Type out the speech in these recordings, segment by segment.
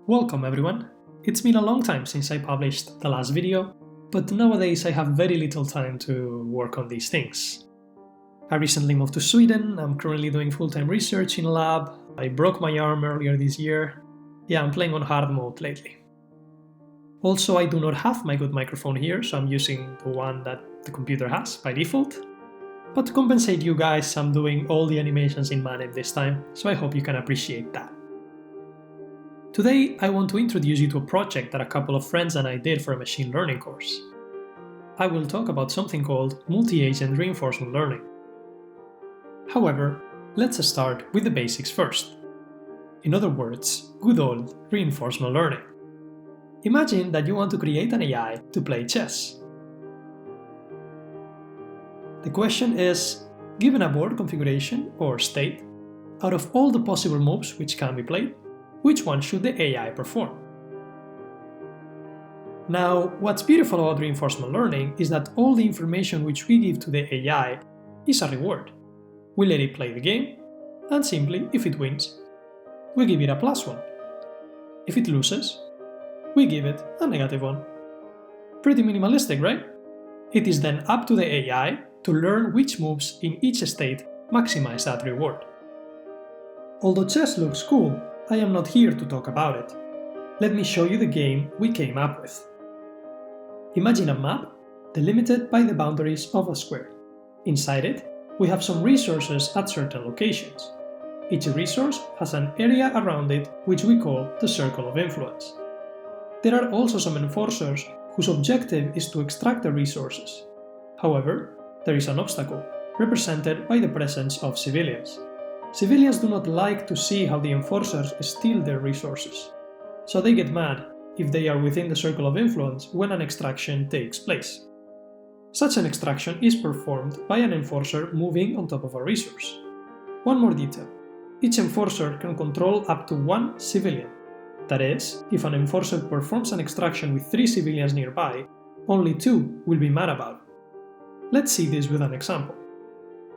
Welcome everyone! It's been a long time since I published the last video, but nowadays I have very little time to work on these things. I recently moved to Sweden, I'm currently doing full-time research in a lab, I broke my arm earlier this year. Yeah, I'm playing on hard mode lately. Also, I do not have my good microphone here, so I'm using the one that the computer has by default. But to compensate you guys, I'm doing all the animations in manim this time, so I hope you can appreciate that. Today, I want to introduce you to a project that a couple of friends and I did for a machine learning course. I will talk about something called multi-agent reinforcement learning. However, let's start with the basics first. In other words, good old reinforcement learning. Imagine that you want to create an AI to play chess. The question is, given a board configuration or state, out of all the possible moves which can be played, which one should the AI perform? Now, what's beautiful about reinforcement learning is that all the information which we give to the AI is a reward. We let it play the game, and simply, if it wins, we give it a +1. If it loses, we give it a -1. Pretty minimalistic, right? It is then up to the AI to learn which moves in each state maximize that reward. Although chess looks cool, I am not here to talk about it. Let me show you the game we came up with. Imagine a map delimited by the boundaries of a square. Inside it, we have some resources at certain locations. Each resource has an area around it which we call the circle of influence. There are also some enforcers whose objective is to extract the resources. However, there is an obstacle, represented by the presence of civilians. Civilians do not like to see how the enforcers steal their resources, so they get mad if they are within the circle of influence when an extraction takes place. Such an extraction is performed by an enforcer moving on top of a resource. One more detail, each enforcer can control up to one civilian. That is, if an enforcer performs an extraction with 3 civilians nearby, only 2 will be mad about it. Let's see this with an example.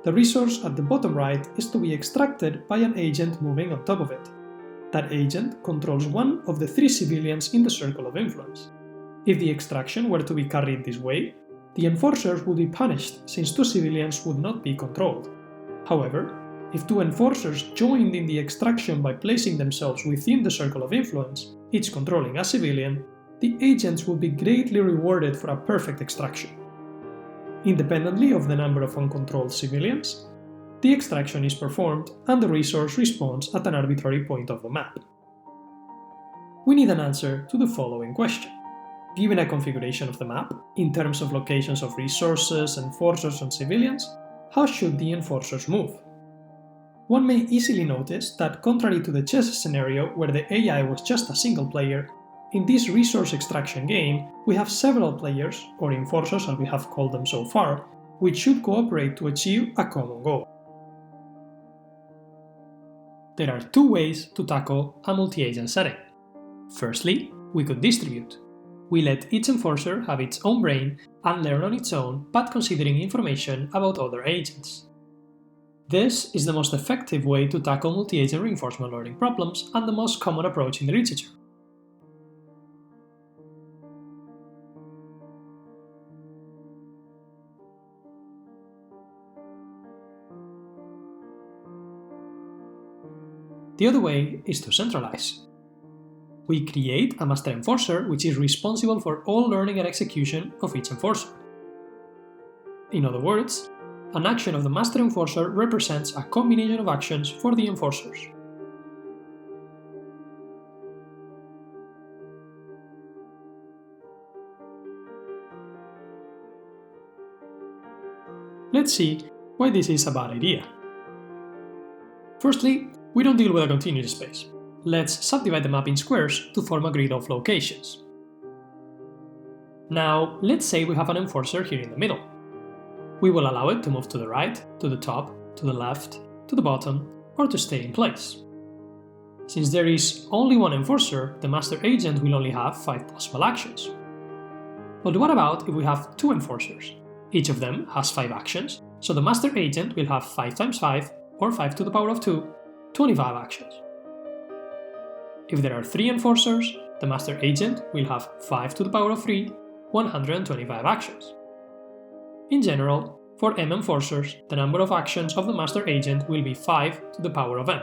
The resource at the bottom right is to be extracted by an agent moving on top of it. That agent controls one of the 3 civilians in the circle of influence. If the extraction were to be carried this way, the enforcers would be punished since 2 civilians would not be controlled. However, if 2 enforcers joined in the extraction by placing themselves within the circle of influence, each controlling a civilian, the agents would be greatly rewarded for a perfect extraction. Independently of the number of uncontrolled civilians, the extraction is performed and the resource respawns at an arbitrary point of the map. We need an answer to the following question. Given a configuration of the map, in terms of locations of resources, enforcers and civilians, how should the enforcers move? One may easily notice that contrary to the chess scenario where the AI was just a single player, in this resource extraction game, we have several players, or enforcers as we have called them so far, which should cooperate to achieve a common goal. There are 2 ways to tackle a multi-agent setting. Firstly, we could distribute. We let each enforcer have its own brain and learn on its own, but considering information about other agents. This is the most effective way to tackle multi-agent reinforcement learning problems and the most common approach in the literature. The other way is to centralize. We create a master enforcer which is responsible for all learning and execution of each enforcer. In other words, an action of the master enforcer represents a combination of actions for the enforcers. Let's see why this is a bad idea. Firstly, we don't deal with a continuous space. Let's subdivide the map in squares to form a grid of locations. Now, let's say we have an enforcer here in the middle. We will allow it to move to the right, to the top, to the left, to the bottom, or to stay in place. Since there is only one enforcer, the master agent will only have 5 possible actions. But what about if we have 2 enforcers? Each of them has 5 actions, so the master agent will have 5 times 5, or 5 to the power of 2, 25 actions. If there are 3 enforcers, the master agent will have 5 to the power of 3, 125 actions. In general, for m enforcers, the number of actions of the master agent will be 5 to the power of m.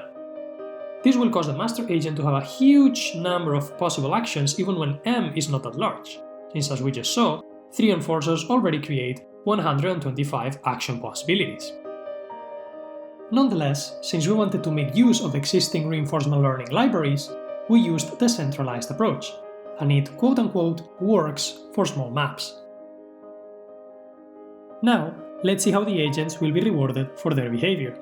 This will cause the master agent to have a huge number of possible actions even when m is not that large, since as we just saw, 3 enforcers already create 125 action possibilities. Nonetheless, since we wanted to make use of existing reinforcement learning libraries, we used the centralized approach, and it quote-unquote works for small maps. Now, let's see how the agents will be rewarded for their behavior.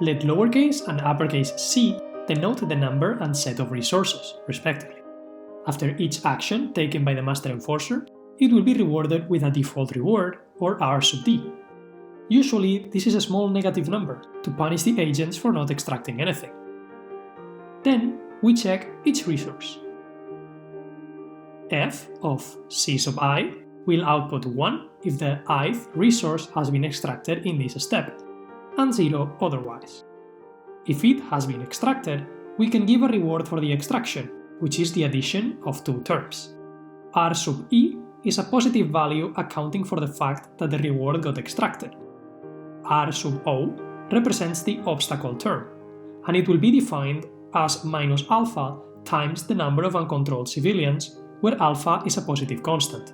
Let lowercase and uppercase c denote the number and set of resources, respectively. After each action taken by the master enforcer, it will be rewarded with a default reward, or r sub d. Usually, this is a small negative number to punish the agents for not extracting anything. Then, we check each resource. F of c sub I will output 1 if the ith resource has been extracted in this step, and 0 otherwise. If it has been extracted, we can give a reward for the extraction, which is the addition of 2 terms. R sub e is a positive value accounting for the fact that the reward got extracted. R sub o represents the obstacle term, and it will be defined as minus alpha times the number of uncontrolled civilians, where alpha is a positive constant.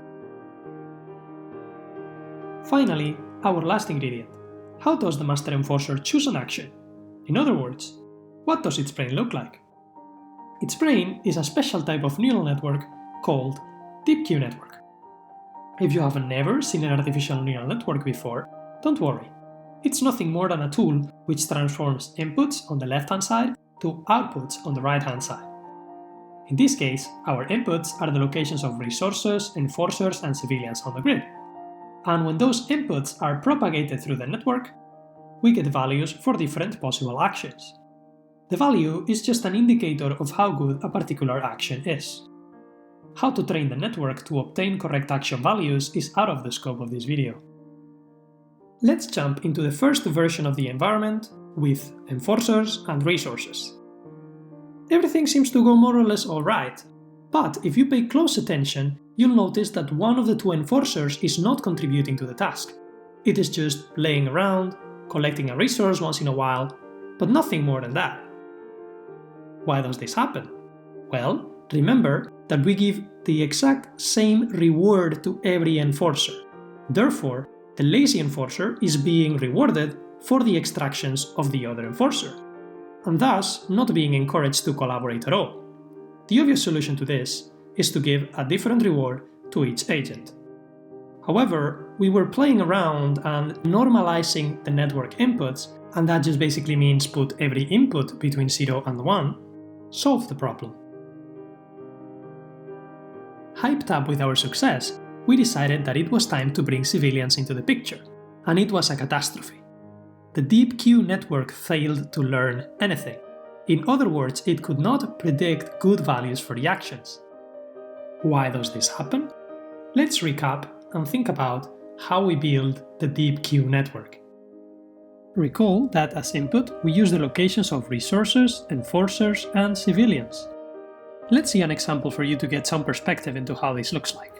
Finally, our last ingredient. How does the master enforcer choose an action? In other words, what does its brain look like? Its brain is a special type of neural network called deep Q network. If you have never seen an artificial neural network before, don't worry. It's nothing more than a tool which transforms inputs on the left-hand side to outputs on the right-hand side. In this case, our inputs are the locations of resources, enforcers, and civilians on the grid. And when those inputs are propagated through the network, we get values for different possible actions. The value is just an indicator of how good a particular action is. How to train the network to obtain correct action values is out of the scope of this video. Let's jump into the first version of the environment with enforcers and resources. Everything seems to go more or less alright, but if you pay close attention, you'll notice that one of the 2 enforcers is not contributing to the task. It is just playing around, collecting a resource once in a while, but nothing more than that. Why does this happen? Well, remember that we give the exact same reward to every enforcer. Therefore, the lazy enforcer is being rewarded for the extractions of the other enforcer, and thus not being encouraged to collaborate at all. The obvious solution to this is to give a different reward to each agent. However, we were playing around and normalizing the network inputs, and that just basically means put every input between 0 and 1, solve the problem. Hyped up with our success, we decided that it was time to bring civilians into the picture, and it was a catastrophe. The deep Q network failed to learn anything. In other words, it could not predict good values for the actions. Why does this happen? Let's recap and think about how we build the deep Q network. Recall that as input we use the locations of resources, enforcers, and civilians. Let's see an example for you to get some perspective into how this looks like.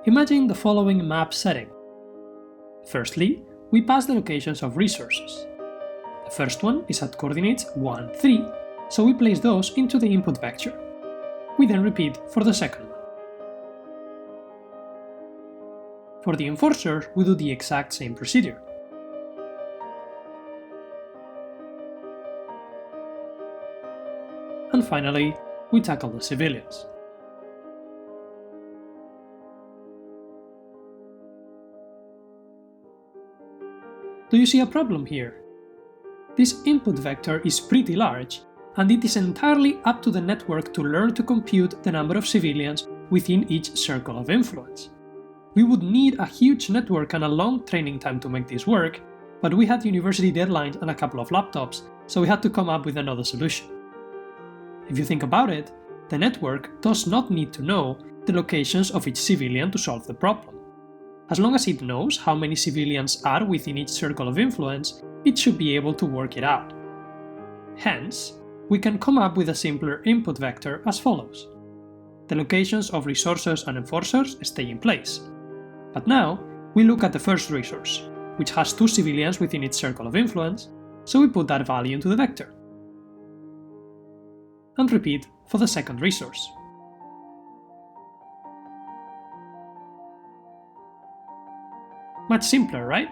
Imagine the following map setting. Firstly, we pass the locations of resources. The first one is at coordinates 1, 3, so we place those into the input vector. We then repeat for the second one. For the enforcer, we do the exact same procedure. And finally, we tackle the civilians. Do you see a problem here? This input vector is pretty large, and it is entirely up to the network to learn to compute the number of civilians within each circle of influence. We would need a huge network and a long training time to make this work, but we had university deadlines and a couple of laptops, so we had to come up with another solution. If you think about it, the network does not need to know the locations of each civilian to solve the problem. As long as it knows how many civilians are within each circle of influence, it should be able to work it out. Hence, we can come up with a simpler input vector as follows. The locations of resources and enforcers stay in place. But now, we look at the first resource, which has 2 civilians within its circle of influence, so we put that value into the vector. And repeat for the second resource. Much simpler, right?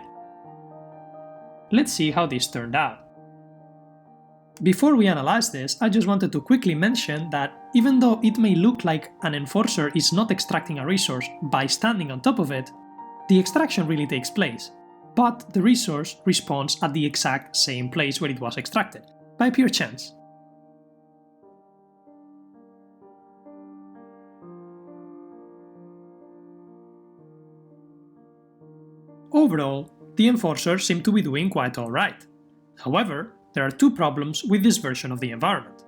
Let's see how this turned out. Before we analyze this, I just wanted to quickly mention that even though it may look like an enforcer is not extracting a resource by standing on top of it, the extraction really takes place, but the resource respawns at the exact same place where it was extracted, by pure chance. Overall, the enforcers seem to be doing quite alright. However, there are 2 problems with this version of the environment.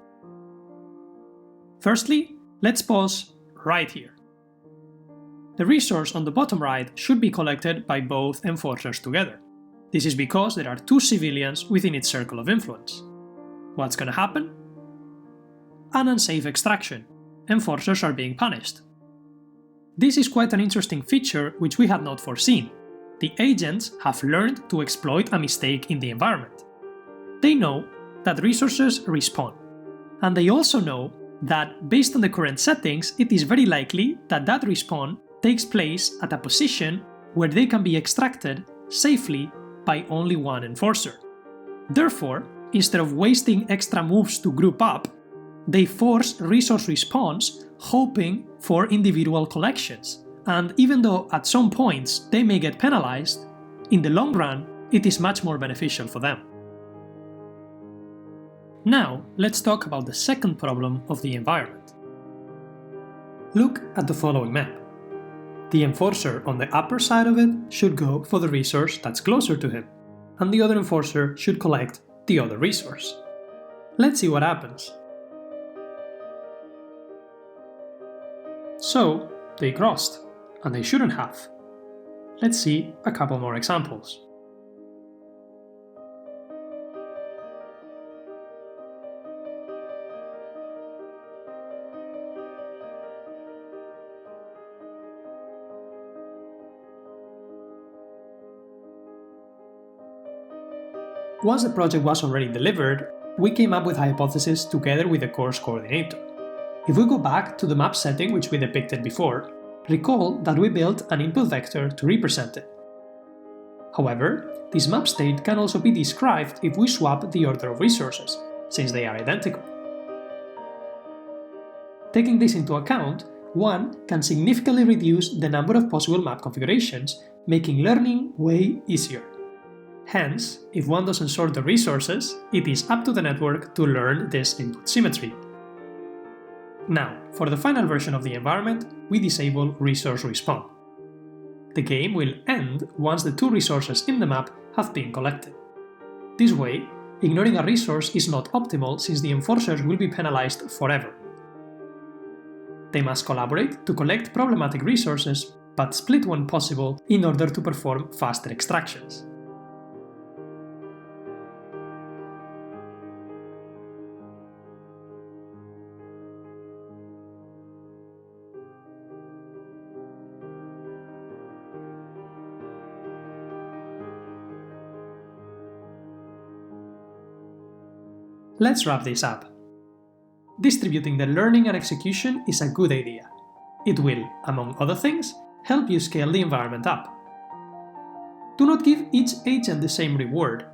Firstly, let's pause right here. The resource on the bottom right should be collected by both enforcers together. This is because there are 2 civilians within its circle of influence. What's gonna happen? An unsafe extraction. Enforcers are being punished. This is quite an interesting feature which we had not foreseen. The agents have learned to exploit a mistake in the environment. They know that resources respawn, and they also know that based on the current settings, it is very likely that that respawn takes place at a position where they can be extracted safely by only one enforcer. Therefore, instead of wasting extra moves to group up, they force resource respawns hoping for individual collections. And even though at some points they may get penalized, in the long run it is much more beneficial for them. Now, let's talk about the second problem of the environment. Look at the following map. The enforcer on the upper side of it should go for the resource that's closer to him, and the other enforcer should collect the other resource. Let's see what happens. So, they crossed, and they shouldn't have. Let's see a couple more examples. Once the project was already delivered, we came up with a hypothesis together with the course coordinator. If we go back to the map setting which we depicted before, recall that we built an input vector to represent it. However, this map state can also be described if we swap the order of resources, since they are identical. Taking this into account, one can significantly reduce the number of possible map configurations, making learning way easier. Hence, if one doesn't sort the resources, it is up to the network to learn this input symmetry. Now, for the final version of the environment, we disable resource respawn. The game will end once the 2 resources in the map have been collected. This way, ignoring a resource is not optimal since the enforcers will be penalized forever. They must collaborate to collect problematic resources, but split when possible in order to perform faster extractions. Let's wrap this up. Distributing the learning and execution is a good idea. It will, among other things, help you scale the environment up. Do not give each agent the same reward.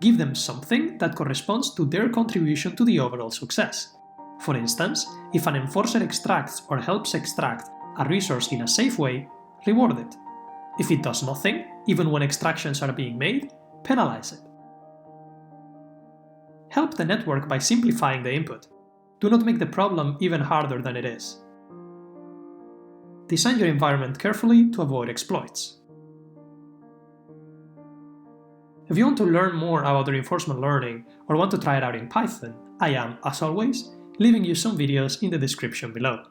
Give them something that corresponds to their contribution to the overall success. For instance, if an enforcer extracts or helps extract a resource in a safe way, reward it. If it does nothing, even when extractions are being made, penalize it. Help the network by simplifying the input. Do not make the problem even harder than it is. Design your environment carefully to avoid exploits. If you want to learn more about reinforcement learning or want to try it out in Python, I am, as always, leaving you some videos in the description below.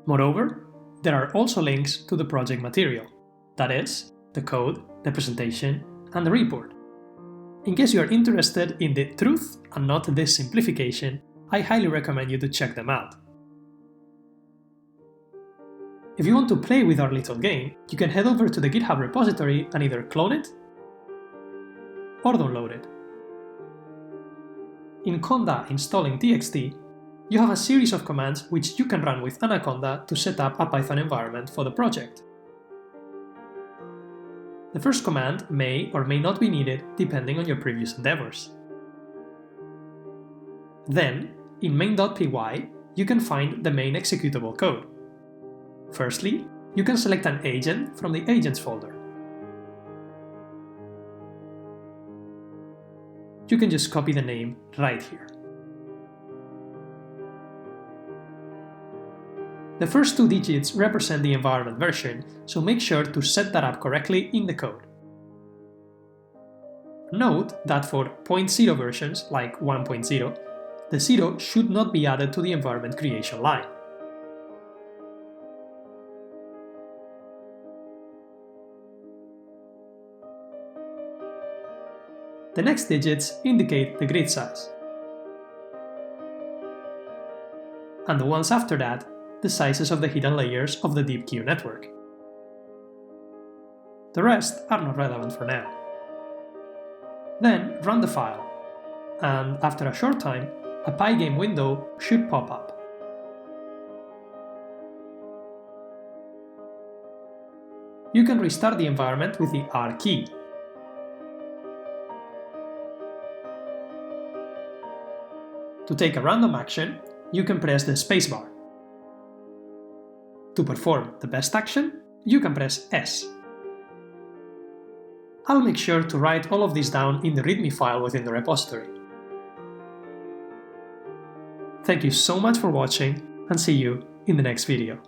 Moreover, there are also links to the project material, that is, the code, the presentation, and the report. In case you are interested in the truth and not the simplification, I highly recommend you to check them out. If you want to play with our little game, you can head over to the GitHub repository and either clone it or download it. In Conda installing txt, you have a series of commands which you can run with Anaconda to set up a Python environment for the project. The first command may or may not be needed depending on your previous endeavors. Then, in main.py, you can find the main executable code. Firstly, you can select an agent from the Agents folder. You can just copy the name right here. The first 2 digits represent the environment version, so make sure to set that up correctly in the code. Note that for 0.0 versions, like 1.0, the 0 should not be added to the environment creation line. The next digits indicate the grid size. And the ones after that, the sizes of the hidden layers of the deep queue network. The rest are not relevant for now. Then run the file, and after a short time, a Pygame window should pop up. You can restart the environment with the R key. To take a random action, you can press the spacebar. To perform the best action, you can press S. I'll make sure to write all of this down in the README file within the repository. Thank you so much for watching, and see you in the next video.